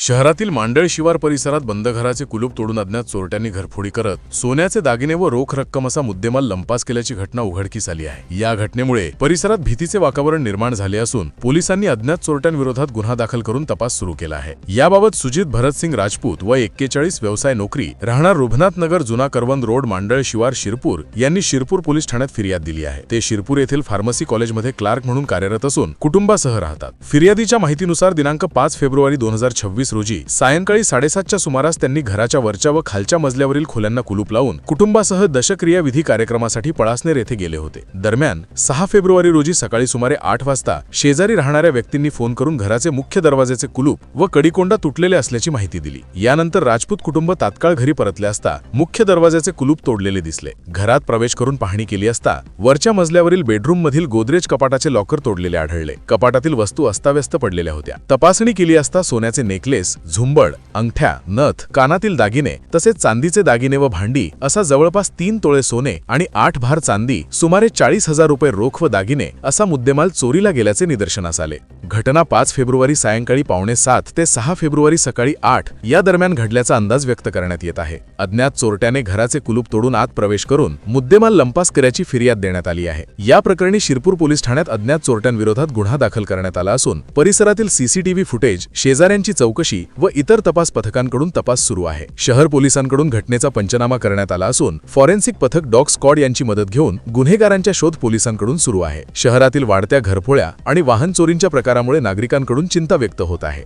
शहरातील मांडळ शिवार परिसरात बंद घराचे कुलूप तोडून अज्ञात चोरट्यांनी घरफोडी करत सोन्याचे दागिने व रोख रक्कम असा मुद्देमाल लंपास केल्याची घटना उघडकीस आली आहे। या घटनेमुळे परिसरात भीतीचे वातावरण निर्माण झाले असून पोलिसांनी अज्ञात चोरट्यांविरोधात गुन्हा दाखल करून तपास सुरू केला आहे। याबाबत सुजित भरतसिंग राजपूत व 41 व्यवसाय नोकरी राहणार रुभनाथ नगर जुना करवंद रोड मांडळ शिवार शिरपूर यांनी शिरपूर पोलीस ठाण्यात फिर्याद दिली आहे। ते शिरपूर येथील फार्मसी कॉलेजमध्ये क्लार्क म्हणून कार्यरत असून कुटुंबासह राहतात। फिर्यादीच्या माहितीनुसार दिनांक 5 फेब्रुवारी 2026 रोजी सायंकाळी 7:30च्या सुमारास त्यांनी घराच्या वरच्या व खालच्या मजल्यावरील खोल्यांना कुलूप लावून कुटुंबासह दशक्रिया विधी कार्यक्रमासाठी पळासनेर येथे गेले होते। दरम्यान 6 फेब्रुवारी रोजी सकाळी सुमारे 8 वाजता शेजारी राहणाऱ्या व्यक्तींनी फोन करून घराचे मुख्य दरवाजाचे कुलूप व कडिकोंडा तुटलेले असल्याची माहिती दिली। यानंतर राजपूत कुटुंब तात्काळ घरी परतले असता मुख्य दरवाजाचे कुलूप तोडलेले दिसले। घरात प्रवेश करून पाहणी केली असता वरच्या मजल्यावरील बेडरूम मधील गोदरेज कपाटाचे लॉकर तोडलेले आढळले। कपाटातील वस्तू अस्ताव्यस्त पडलेल्या होत्या। तपासणी केली असता सोन्याचे नेकलेस, झुंबड, अंगठ्या, नथ, कानातील दागिने तसेच चांदीचे दागिने व भांडी असा जवळपास 3 तोळे सोने आणि 8 भार चांदी सुमारे 40,000 रुपये रोख व दागिने असा मुद्देमाल चोरीला गेल्याचे निदर्शनास आले। घटना 5 फेब्रुवारी सायंकाळी 5:45 ते 6 फेब्रुवारी सकाळी 8 या दरम्यान घडल्याचा अंदाज व्यक्त करण्यात येत आहे। अज्ञात चोरट्याने घराचे कुलूप तोडून आत प्रवेश करून मुद्देमाल लंपास केल्याची फिर्याद देण्यात आली आहे। या प्रकरणी शिरपूर पोलीस ठाण्यात अज्ञात चोरट्यांविरोधात गुन्हा दाखल करण्यात आला असून परिसरातील सीसीटीव्ही फुटेज, शेजाऱ्यांची चौकशी व इतर तपास पथकांकडून तपास सुरू आहे। शहर पोलिसांकडून घटनेचा पंचनामा करण्यात आला असून फॉरेन्सिक पथक डॉग स्क्वॉड यांची मदत घेऊन गुन्हेगारांच्या शोध पोलिसांकडून सुरू आहे। शहरातील वाढत्या घरफोड्या आणि वाहन चोरींच्या प्रकारामुळे नागरिकांकडून चिंता व्यक्त होत आहे।